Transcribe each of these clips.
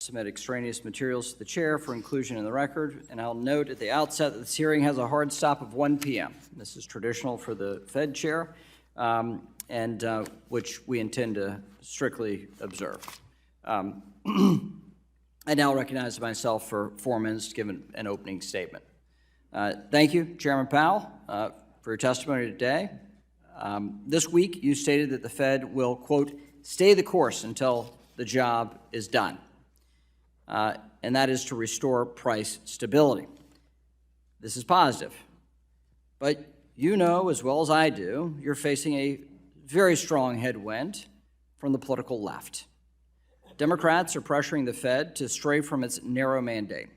submit extraneous materials to the chair for inclusion in the record, and I'll note at the outset that this hearing has a hard stop of 1 p.m. This is traditional for the Fed chair, which we intend to strictly observe. I now recognize myself for 4 minutes to give an opening statement. Thank you, Chairman Powell, for your testimony today. This week, you stated that the Fed will, quote, stay the course until the job is done, and that is to restore price stability. This is positive, but you know as well as I do, you're facing a very strong headwind from the political left. Democrats are pressuring the Fed to stray from its narrow mandate.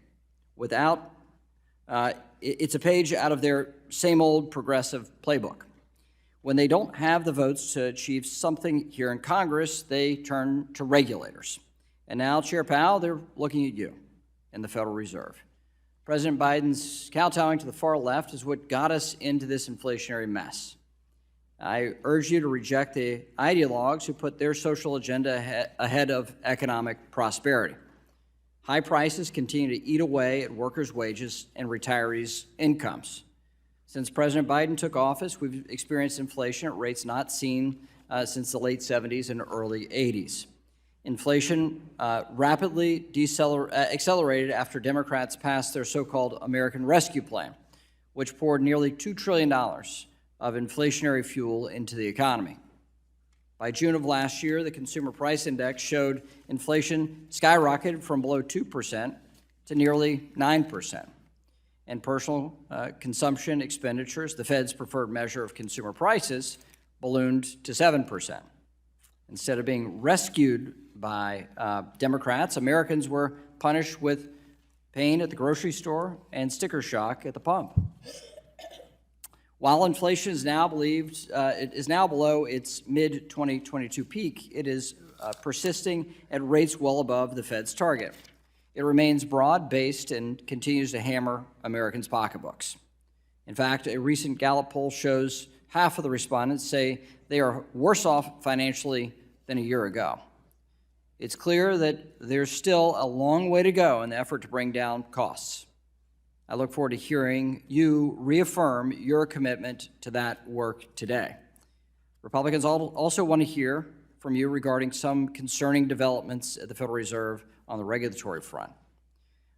It's a page out of their same old progressive playbook. When they don't have the votes to achieve something here in Congress, they turn to regulators. And now, Chair Powell, they're looking at you and the Federal Reserve. President Biden's kowtowing to the far left is what got us into this inflationary mess. I urge you to reject the ideologues who put their social agenda ahead of economic prosperity. High prices continue to eat away at workers' wages and retirees' incomes. Since President Biden took office, we've experienced inflation at rates not seen since the late 70s and early 80s. Inflation rapidly accelerated after Democrats passed their so-called American Rescue Plan, which poured nearly $2 trillion of inflationary fuel into the economy. By June of last year, the Consumer Price Index showed inflation skyrocketed from below 2% to nearly 9%. And personal consumption expenditures, the Fed's preferred measure of consumer prices, ballooned to 7%. Instead of being rescued by Democrats, Americans were punished with pain at the grocery store and sticker shock at the pump. While inflation is now below its mid-2022 peak, it is persisting at rates well above the Fed's target. It remains broad-based and continues to hammer Americans' pocketbooks. In fact, a recent Gallup poll shows half of the respondents say they are worse off financially than a year ago. It's clear that there's still a long way to go in the effort to bring down costs. I look forward to hearing you reaffirm your commitment to that work today. Republicans also want to hear from you regarding some concerning developments at the Federal Reserve on the regulatory front.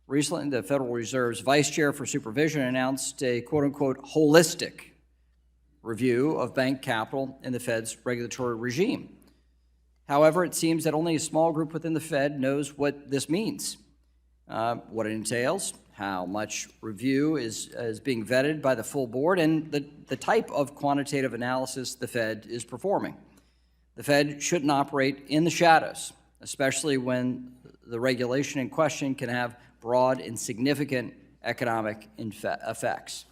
Recently, the Federal Reserve's Vice Chair for Supervision announced a quote-unquote holistic review of bank capital in the Fed's regulatory regime. However, it seems that only a small group within the Fed knows what this means, what it entails, how much review is being vetted by the full board, and the type of quantitative analysis the Fed is performing. The Fed shouldn't operate in the shadows, especially when the regulation in question can have broad and significant economic effects.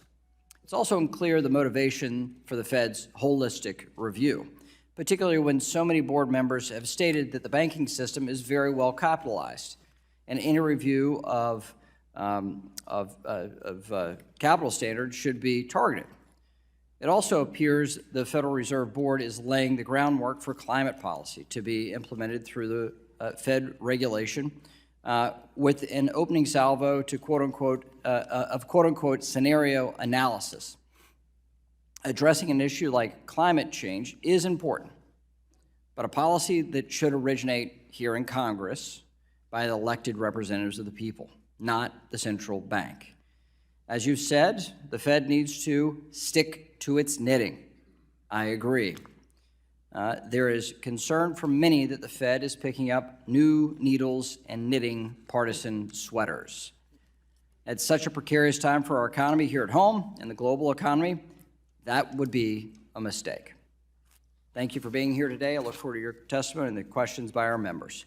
It's also unclear the motivation for the Fed's holistic review, particularly when so many board members have stated that the banking system is very well capitalized, and any review of capital standards should be targeted. It also appears the Federal Reserve Board is laying the groundwork for climate policy to be implemented through the Fed regulation with an opening salvo to quote-unquote scenario analysis. Addressing an issue like climate change is important, but a policy that should originate here in Congress by the elected representatives of the people, not the central bank. As you said, the Fed needs to stick to its knitting. I agree. There is concern from many that the Fed is picking up new needles and knitting partisan sweaters. At such a precarious time for our economy here at home and the global economy, that would be a mistake. Thank you for being here today. I look forward to your testimony and the questions by our members.